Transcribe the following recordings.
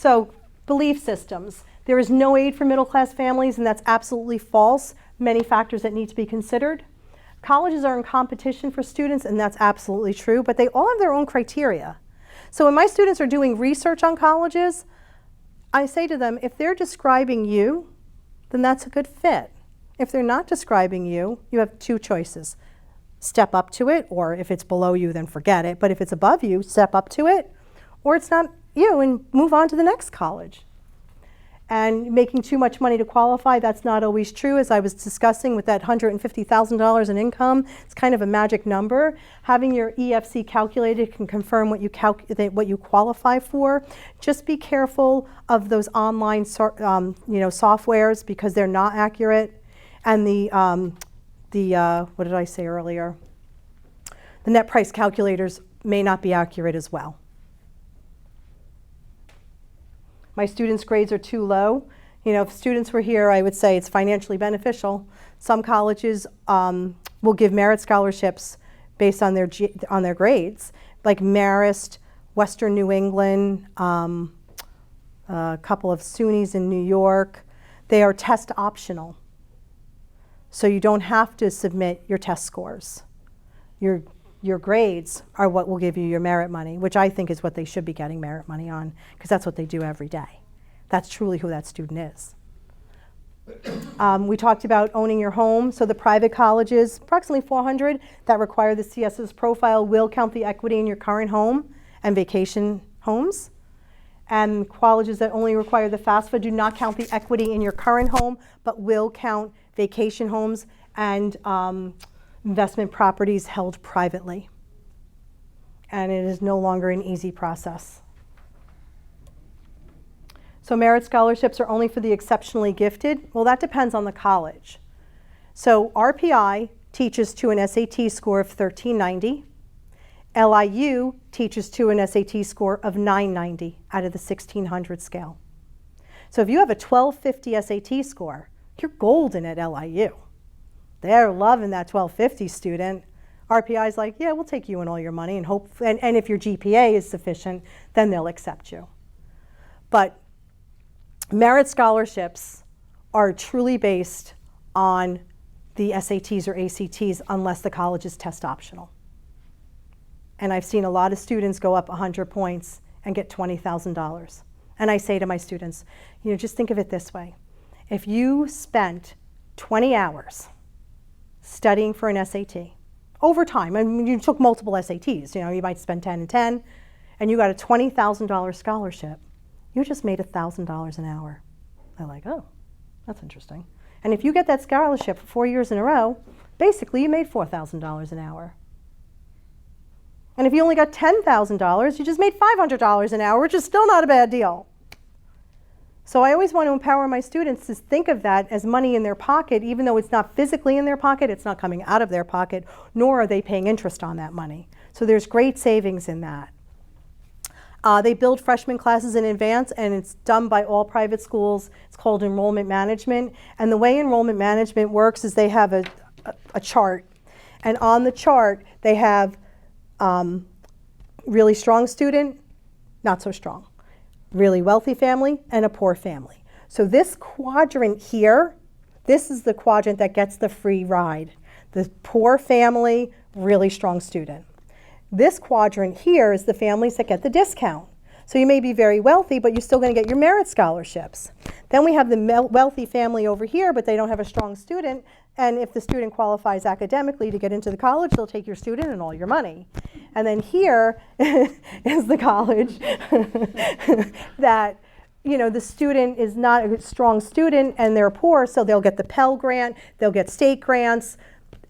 So, belief systems. There is no aid for middle-class families, and that's absolutely false. Many factors that need to be considered. Colleges are in competition for students, and that's absolutely true, but they all have their own criteria. So when my students are doing research on colleges, I say to them, if they're describing you, then that's a good fit. If they're not describing you, you have two choices. Step up to it, or if it's below you, then forget it. But if it's above you, step up to it, or it's not you, and move on to the next college. And making too much money to qualify, that's not always true. As I was discussing with that $150,000 in income, it's kind of a magic number. Having your EFC calculated can confirm what you qualify for. Just be careful of those online softwares, because they're not accurate. And what did I say earlier? The net price calculators may not be accurate as well. My students' grades are too low. If students were here, I would say it's financially beneficial. Some colleges will give merit scholarships based on their grades, like Marist, Western New England, a couple of SUNYs in New York. They are test optional, so you don't have to submit your test scores. Your grades are what will give you your merit money, which I think is what they should be getting merit money on, because that's what they do every day. That's truly who that student is. We talked about owning your home. So the private colleges, approximately 400, that require the CSS profile will count the equity in your current home and vacation homes. And colleges that only require the FAFSA do not count the equity in your current home, but will count vacation homes and investment properties held privately. And it is no longer an easy process. So merit scholarships are only for the exceptionally gifted. Well, that depends on the college. So RPI teaches to an SAT score of 1390. LIU teaches to an SAT score of 990 out of the 1600 scale. So if you have a 1250 SAT score, you're golden at LIU. They're loving that 1250 student. RPI is like, yeah, we'll take you and all your money, and hope, and if your GPA is sufficient, then they'll accept you. But merit scholarships are truly based on the SATs or ACTs unless the college is test optional. And I've seen a lot of students go up 100 points and get $20,000. And I say to my students, just think of it this way. If you spent 20 hours studying for an SAT over time, and you took multiple SATs, you might spend 10 and 10, and you got a $20,000 scholarship, you just made $1,000 an hour. They're like, oh, that's interesting. And if you get that scholarship for 4 years in a row, basically you made $4,000 an hour. And if you only got $10,000, you just made $500 an hour, which is still not a bad deal. So I always want to empower my students to think of that as money in their pocket, even though it's not physically in their pocket, it's not coming out of their pocket, nor are they paying interest on that money. So there's great savings in that. They build freshman classes in advance, and it's done by all private schools. It's called enrollment management. And the way enrollment management works is they have a chart. And on the chart, they have really strong student, not so strong. Really wealthy family, and a poor family. So this quadrant here, this is the quadrant that gets the free ride. The poor family, really strong student. This quadrant here is the families that get the discount. So you may be very wealthy, but you're still going to get your merit scholarships. Then we have the wealthy family over here, but they don't have a strong student. And if the student qualifies academically to get into the college, they'll take your student and all your money. And then here is the college that, the student is not a strong student and they're poor, so they'll get the Pell Grant, they'll get state grants,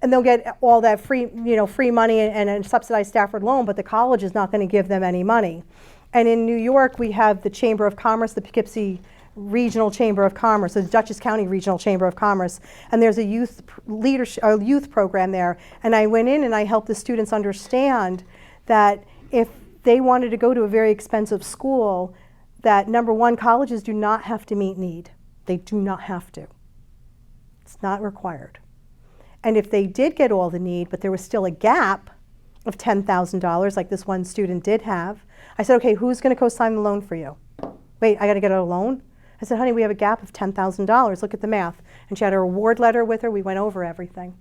and they'll get all that free money and a subsidized Stafford loan, but the college is not going to give them any money. And in New York, we have the Chamber of Commerce, the Poughkeepsie Regional Chamber of Commerce, the Dutchess County Regional Chamber of Commerce, and there's a youth program there. And I went in and I helped the students understand that if they wanted to go to a very expensive school, that number one, colleges do not have to meet need. They do not have to. It's not required. And if they did get all the need, but there was still a gap of $10,000, like this one student did have, I said, okay, who's going to co-sign the loan for you? wait, I got to get a loan? I said, honey, we have a gap of $10,000. Look at the math. And she had her award letter with her. We went over everything.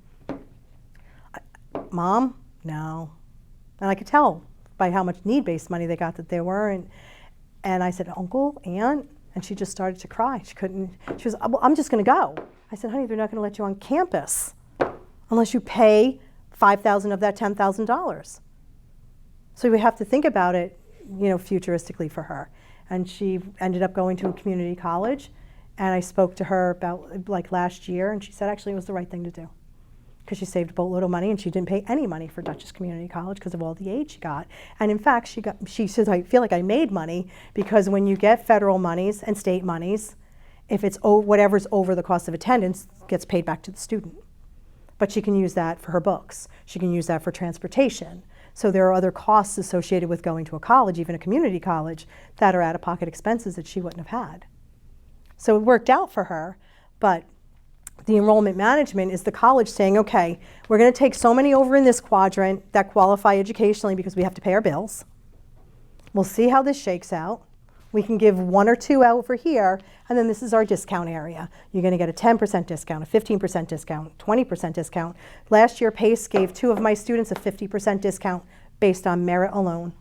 Mom? No. And I could tell by how much need-based money they got that they were. And I said, Uncle, Aunt? And she just started to cry. She was, well, I'm just going to go. I said, honey, they're not going to let you on campus unless you pay $5,000 of that $10,000. So we have to think about it, futuristically for her. And she ended up going to a community college. And I spoke to her about last year, and she said actually it was the right thing to do, because she saved a boatload of money and she didn't pay any money for Dutchess Community College because of all the aid she got. And in fact, she says, I feel like I made money, because when you get federal monies and state monies, if it's whatever's over the cost of attendance gets paid back to the student. But she can use that for her books. She can use that for transportation. So there are other costs associated with going to a college, even a community college, that are out-of-pocket expenses that she wouldn't have had. So it worked out for her, but the enrollment management is the college saying, okay, we're going to take so many over in this quadrant that qualify educationally because we have to pay our bills. We'll see how this shakes out. We can give 1 or 2 over here, and then this is our discount area. You're going to get a 10% discount, a 15% discount, 20% discount. Last year, PACE gave 2 of my students a 50% discount based on merit alone.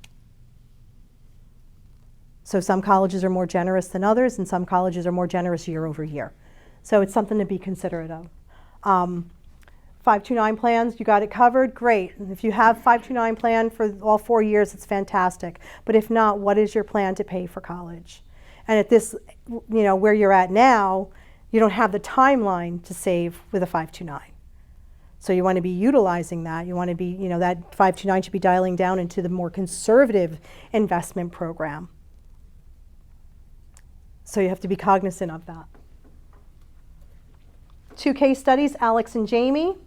So some colleges are more generous than others, and some colleges are more generous year over year. So it's something to be considerate of. 529 plans, you got it covered, great. And if you have 529 plan for all 4 years, it's fantastic. But if not, what is your plan to pay for college? And at this, where you're at now, you don't have the timeline to save with a 529. So you want to be utilizing that. You want to be, that 529 should be dialing down into the more conservative investment program. So you have to be cognizant of that. 2 case studies, Alex and Jamie,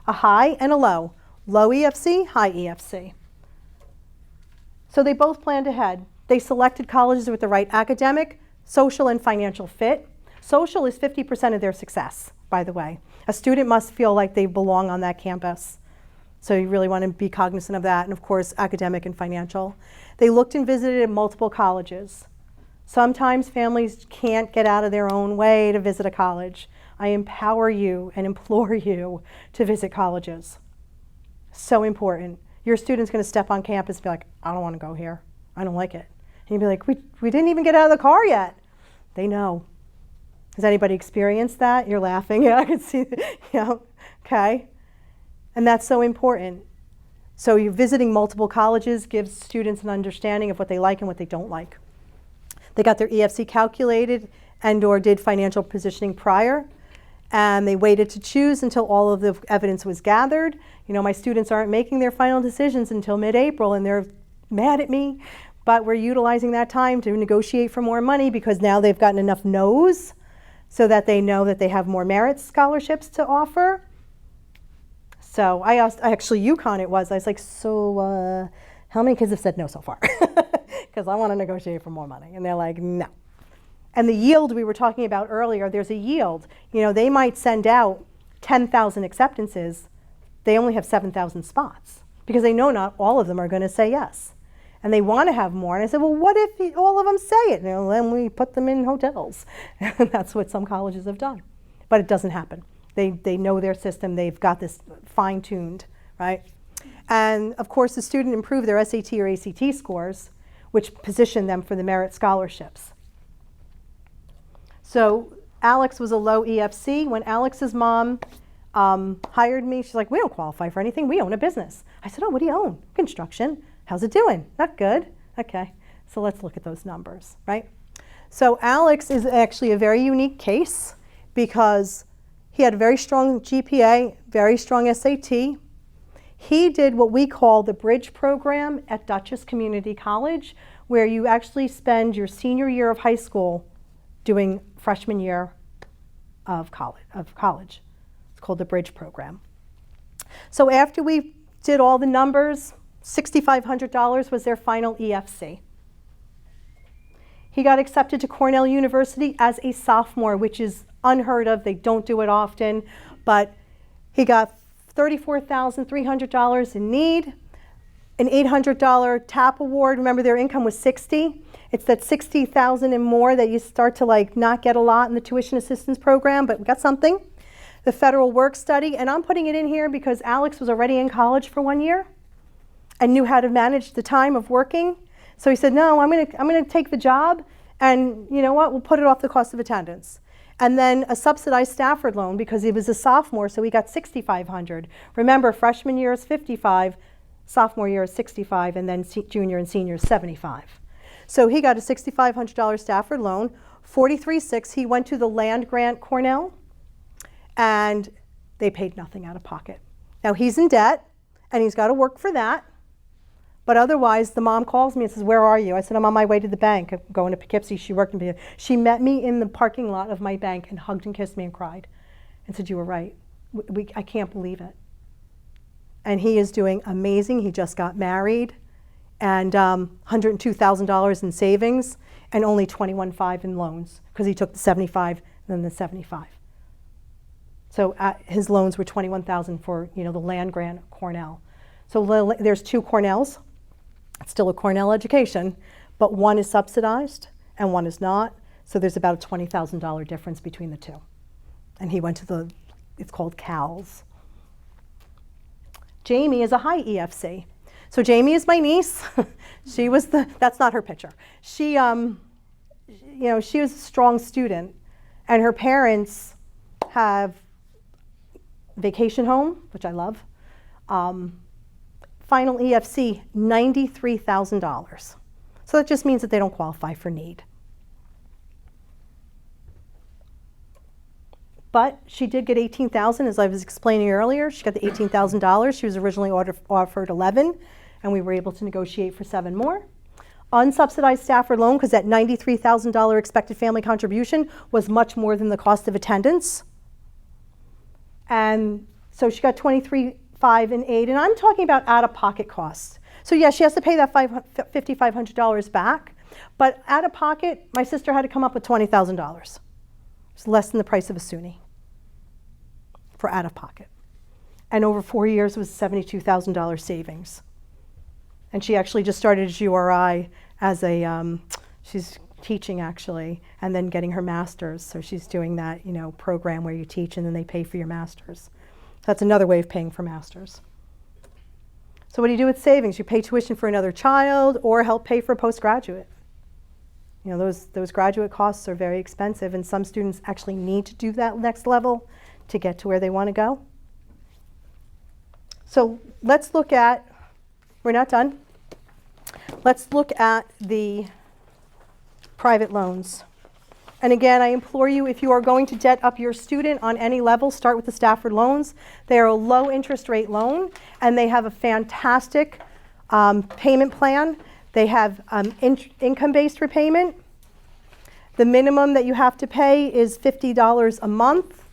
a high and a low. Low EFC, high EFC. So they both planned ahead. They selected colleges with the right academic, social, and financial fit. Social is 50% of their success, by the way. A student must feel like they belong on that campus. So you really want to be cognizant of that, and of course, academic and financial. They looked and visited multiple colleges. Sometimes families can't get out of their own way to visit a college. I empower you and implore you to visit colleges. So important. Your student's going to step on campus and be like, I don't want to go here. I don't like it. And you'd be like, we didn't even get out of the car yet. They know. Has anybody experienced that? You're laughing. Yeah, I can see that. Okay. And that's so important. So you're visiting multiple colleges gives students an understanding of what they like and what they don't like. They got their EFC calculated and or did financial positioning prior. And they waited to choose until all of the evidence was gathered. My students aren't making their final decisions until mid-April, and they're mad at me. But we're utilizing that time to negotiate for more money, because now they've gotten enough no's so that they know that they have more merit scholarships to offer. So I asked, actually UConn it was, I was like, so how many kids have said no so far? Because I want to negotiate for more money. And they're like, no. And the yield we were talking about earlier, there's a yield. They might send out 10,000 acceptances. They only have 7,000 spots, because they know not all of them are going to say yes. And they want to have more. And I said, well, what if all of them say it? Then we put them in hotels. And that's what some colleges have done. But it doesn't happen. They know their system. They've got this fine-tuned, right? And of course, the student improved their SAT or ACT scores, which positioned them for the merit scholarships. So Alex was a low EFC. When Alex's mom hired me, she's like, we don't qualify for anything. We own a business. I said, oh, what do you own? Construction. How's it doing? Not good. Okay, so let's look at those numbers, right? So Alex is actually a very unique case, because he had a very strong GPA, very strong SAT. He did what we call the bridge program at Dutchess Community College, where you actually spend your senior year of high school doing freshman year of college. It's called the bridge program. So after we did all the numbers, $6,500 was their final EFC. He got accepted to Cornell University as a sophomore, which is unheard of. They don't do it often, but he got $34,300 in need, an $800 TAP award. Remember, their income was $60,000, It's that 60,000 and more that you start to like not get a lot in the tuition assistance program, but we got something. The federal work study, and I'm putting it in here because Alex was already in college for 1 year and knew how to manage the time of working. So he said, no, I'm gonna take the job, and you know what, we'll put it off the cost of attendance. And then a subsidized Stafford loan because he was a sophomore, so he got $6,500. Remember, freshman year is $55, sophomore year is $65, and then junior and senior is $75. So he got a $6,500 Stafford loan, $43,600. He went to the land grant Cornell, and they paid nothing out of pocket. Now he's in debt, and he's got to work for that. But otherwise, the mom calls me and says, where are you? I said, I'm on my way to the bank. I'm going to Poughkeepsie. She worked in Poughkeepsie. She met me in the parking lot of my bank and hugged and kissed me and cried and said, you were right. I can't believe it. And he is doing amazing. He just got married, and $102,000 in savings and only $21,500 in loans because he took the 75 and then the 75. So his loans were $21,000 for the land grant at Cornell. So there's 2 Cornells. It's still a Cornell education, but one is subsidized and one is not. So there's about a $20,000 difference between the 2. And he went to it's called CALS. Jamie is a high EFC. So Jamie is my niece. She was that's not her picture. She, she was a strong student, and her parents have vacation home, which I love. Final EFC, $93,000. So that just means that they don't qualify for need. But she did get $18,000, as I was explaining earlier. She got the $18,000. She was originally offered $11,000, and we were able to negotiate for $7,000 more. Unsubsidized Stafford loan, because that $93,000 expected family contribution was much more than the cost of attendance. And so she got $23,500 and $8,000, and I'm talking about out-of-pocket costs. So yes, she has to pay that $5,500 back, but out-of-pocket, my sister had to come up with $20,000. It's less than the price of a SUNY for out-of-pocket. And over 4 years, it was $72,000 savings. And she actually just started at URI as she's teaching actually, and then getting her master's. So she's doing that, program where you teach and then they pay for your master's. That's another way of paying for masters. So what do you do with savings? You pay tuition for another child or help pay for postgraduate. Those graduate costs are very expensive, and some students actually need to do that next level to get to where they want to go. So let's look at, we're not done. Let's look at the private loans. And again, I implore you, if you are going to debt up your student on any level, start with the Stafford loans. They are a low interest rate loan, and they have a fantastic payment plan. They have income-based repayment. The minimum that you have to pay is $50 a month.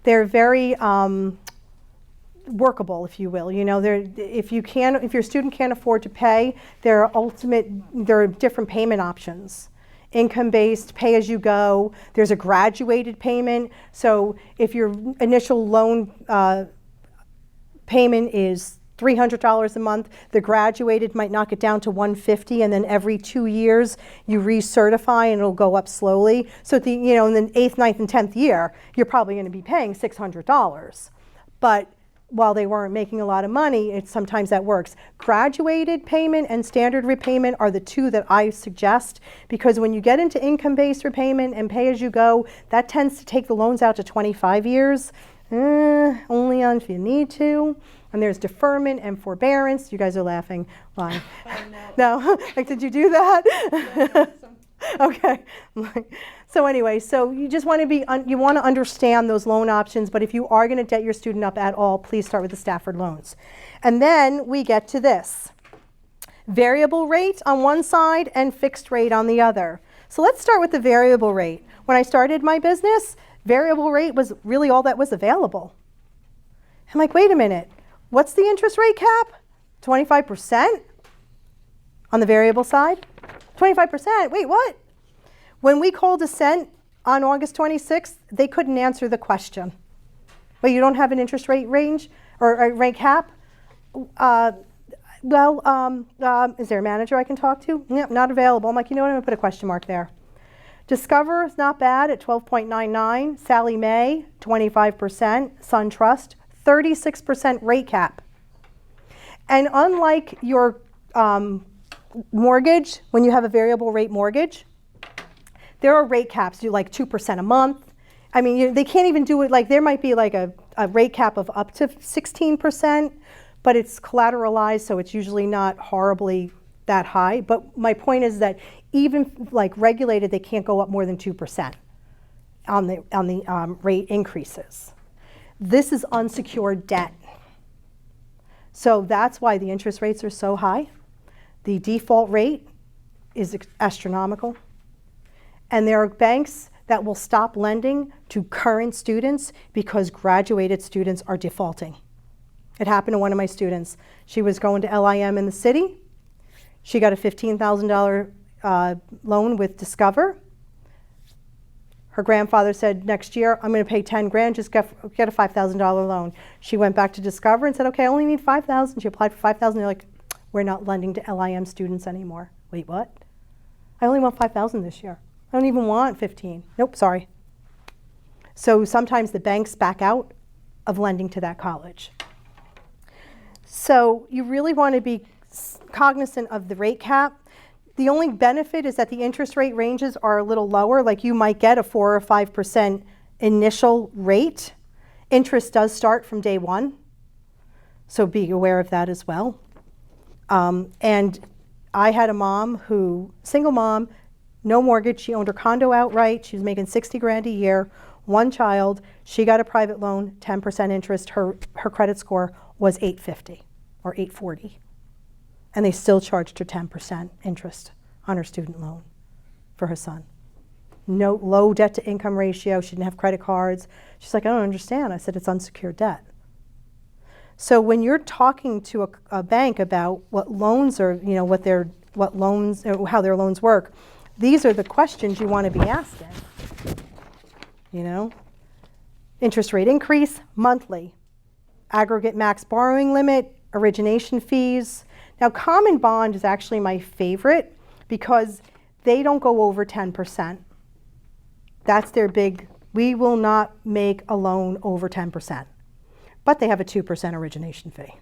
They're very workable, if you will. If your student can't afford to pay, there are different payment options. Income-based, pay-as-you-go. There's a graduated payment. So if your initial loan payment is $300 a month, the graduated might knock it down to $150, and then every 2 years you recertify and it'll go up slowly. So at in the 8th, 9th, and 10th year, you're probably going to be paying $600. But while they weren't making a lot of money, sometimes that works. Graduated payment and standard repayment are the 2 that I suggest, because when you get into income-based repayment and pay-as-you-go, that tends to take the loans out to 25 years, only on if you need to. And there's deferment and forbearance. You guys are laughing. Why? No? Like, did you do that? Okay. So anyway, so you just want to you want to understand those loan options, but if you are going to debt your student up at all, please start with the Stafford loans. And then we get to this. Variable rate on one side and fixed rate on the other. So let's start with the variable rate. When I started my business, variable rate was really all that was available. I'm like, wait a minute. What's the interest rate cap? 25% on the variable side? 25%, wait, what? When we called Ascent on August 26th, they couldn't answer the question. But you don't have an interest rate range or a rate cap? Well, is there a manager I can talk to? Yep, not available. I'm like, you know what, I'm going to put a question mark there. Discover is not bad at 12.99. Sallie Mae, 25%. SunTrust, 36% rate cap. And unlike your mortgage, when you have a variable rate mortgage, there are rate caps, do like 2% a month. I mean, they can't even do it, like there might be like a rate cap of up to 16%, but it's collateralized, so it's usually not horribly that high. But my point is that even like regulated, they can't go up more than 2% on the rate increases. This is unsecured debt. So that's why the interest rates are so high. The default rate is astronomical. And there are banks that will stop lending to current students because graduated students are defaulting. It happened to one of my students. She was going to LIM in the city. She got a $15,000 loan with Discover. Her grandfather said, next year, I'm going to pay 10 grand, just get a $5,000 loan. She went back to Discover and said, okay, I only need 5,000. She applied for 5,000. They're like, we're not lending to LIM students anymore. Wait, what? I only want 5,000 this year. I don't even want 15. Nope, sorry. So sometimes the banks back out of lending to that college. So you really want to be cognizant of the rate cap. The only benefit is that the interest rate ranges are a little lower, like you might get a 4 or 5% initial rate. Interest does start from day one, so be aware of that as well. And I had a mom single mom, no mortgage, she owned her condo outright, she was making 60 grand a year, one child, she got a private loan, 10% interest, her credit score was 850 or 840. And they still charged her 10% interest on her student loan for her son. No low debt to income ratio, she didn't have credit cards. She's like, I don't understand. I said, it's unsecured debt. So when you're talking to a bank about what loans are, you know, how their loans work, these are the questions you want to be asking. You know, interest rate increase, monthly, aggregate max borrowing limit, origination fees. Now, common bond is actually my favorite because they don't go over 10%. That's their big, we will not make a loan over 10%. But they have a 2% origination fee.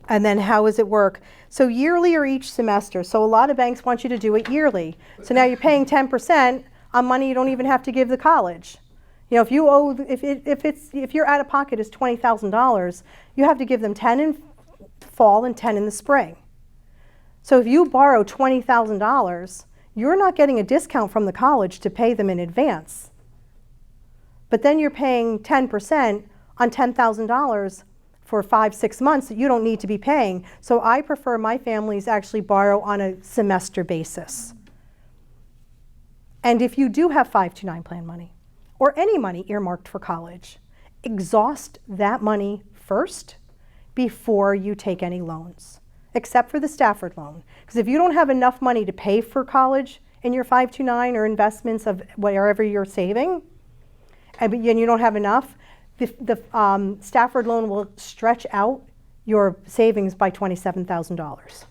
And then how does it work? So yearly or each semester. So a lot of banks want you to do it yearly. So now you're paying 10% on money you don't even have to give the college. You know, if you owe, if your out of pocket is $20,000, you have to give them 10 in fall and 10 in the spring. So if you borrow $20,000, you're not getting a discount from the college to pay them in advance. But then you're paying 10% on $10,000 for 5-6 months that you don't need to be paying. So I prefer my families actually borrow on a semester basis. And if you do have 529 plan money, or any money earmarked for college, exhaust that money first before you take any loans, except for the Stafford loan. Because if you don't have enough money to pay for college in your 529 or investments of wherever you're saving, and you don't have enough, the Stafford loan will stretch out your savings by $27,000.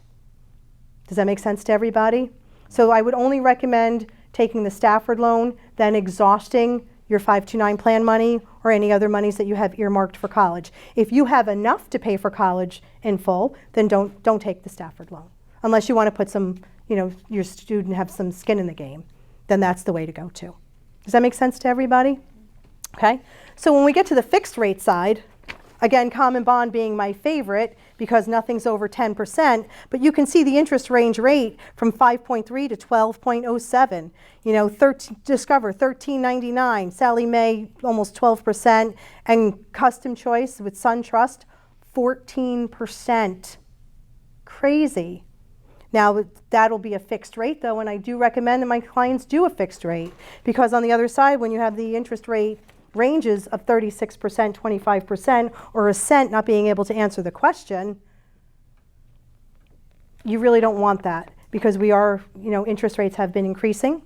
Does that make sense to everybody? So I would only recommend taking the Stafford loan, then exhausting your 529 plan money or any other monies that you have earmarked for college. If you have enough to pay for college in full, then don't take the Stafford loan. Unless you want to put some, you know, your student have some skin in the game, then that's the way to go too. Does that make sense to everybody? Okay, so when we get to the fixed rate side, again, common bond being my favorite because nothing's over 10%, but you can see the interest range rate from 5.3 to 12.07. You know, Discover, $13.99, Sallie Mae, almost 12%, and Custom Choice with SunTrust, 14%. Crazy. Now, that'll be a fixed rate, though, and I do recommend that my clients do a fixed rate because on the other side, when you have the interest rate ranges of 36%, 25%, or a cent not being able to answer the question, you really don't want that because we are, you know, interest rates have been increasing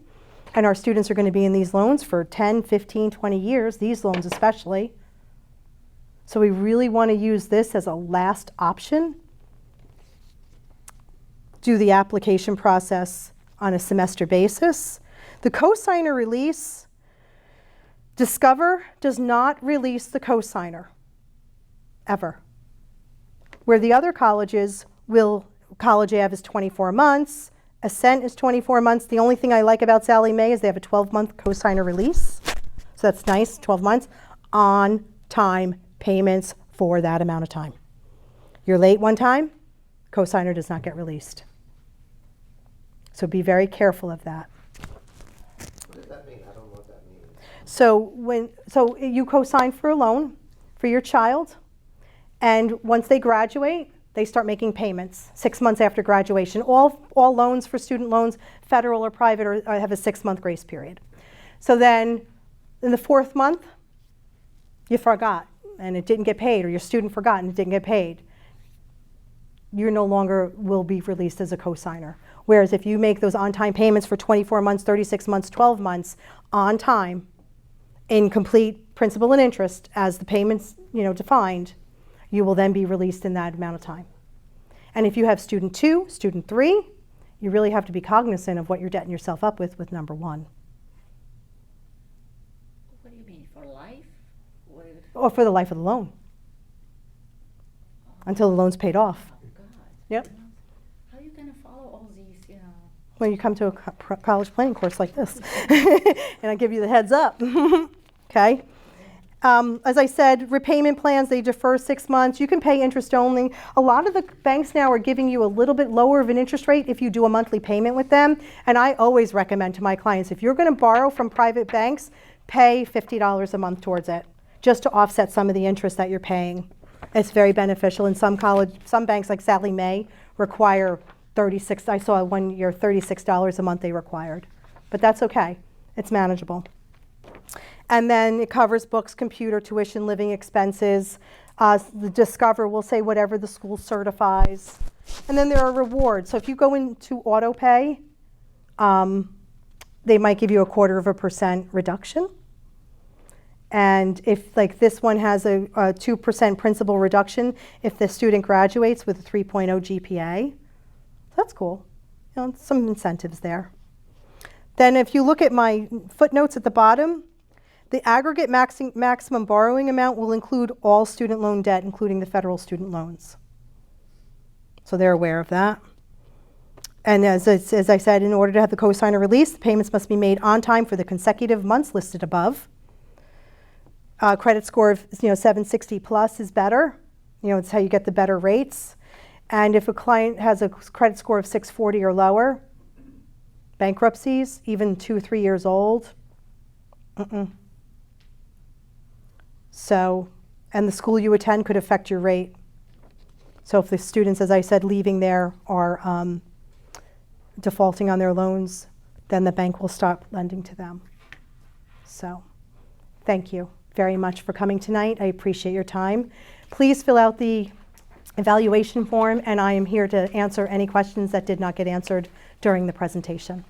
and our students are going to be in these loans for 10, 15, 20 years, these loans especially. So we really want to use this as a last option. Do the application process on a semester basis. The cosigner release, Discover does not release the cosigner, ever. Where the other colleges will, College Ave is 24 months, Ascent is 24 months. The only thing I like about Sallie Mae is they have a 12-month cosigner release. So that's nice, 12 months. On time payments for that amount of time. You're late one time, cosigner does not get released. So be very careful of that. What does that mean? I don't know what that means. So you co-sign for a loan for your child, and once they graduate, they start making payments 6 months after graduation. All loans for student loans, federal or private, have a 6-month grace period. So then in the 4th month, you forgot and it didn't get paid, or your student forgot and it didn't get paid. You no longer will be released as a cosigner. Whereas if you make those on-time payments for 24 months, 36 months, 12 months on time in complete principal and interest as the payments, defined, you will then be released in that amount of time. And if you have student 2, student 3, you really have to be cognizant of what you're setting yourself up with number 1. What do you mean, for life? Or for the life of the loan. Until the loan's paid off. Oh, God. Yep. How are you going to follow all these, When you come to a college planning course like this. And I give you the heads up. Okay? As I said, repayment plans, they defer 6 months. You can pay interest only. A lot of the banks now are giving you a little bit lower of an interest rate if you do a monthly payment with them. And I always recommend to my clients, if you're going to borrow from private banks, pay $50 a month towards it, just to offset some of the interest that you're paying. It's very beneficial. And some banks like Sallie Mae require I saw one year $36 a month they required. But that's okay. It's manageable. And then it covers books, computer, tuition, living expenses. The Discover will say whatever the school certifies. And then there are rewards. So if you go into auto pay, they might give you 0.25% reduction. And if, like this one has a 2% principal reduction if the student graduates with a 3.0 GPA. That's cool. Some incentives there. Then if you look at my footnotes at the bottom, the aggregate maximum borrowing amount will include all student loan debt, including the federal student loans. So they're aware of that. And as I said, in order to have the cosigner release, the payments must be made on time for the consecutive months listed above. Credit score of 760 plus is better. It's how you get the better rates. And if a client has a credit score of 640 or lower, bankruptcies, even 2-3 years old, So, and the school you attend could affect your rate. So if the students, as I said, leaving there are defaulting on their loans, then the bank will stop lending to them. So, thank you very much for coming tonight. I appreciate your time. Please fill out the evaluation form, and I am here to answer any questions that did not get answered during the presentation.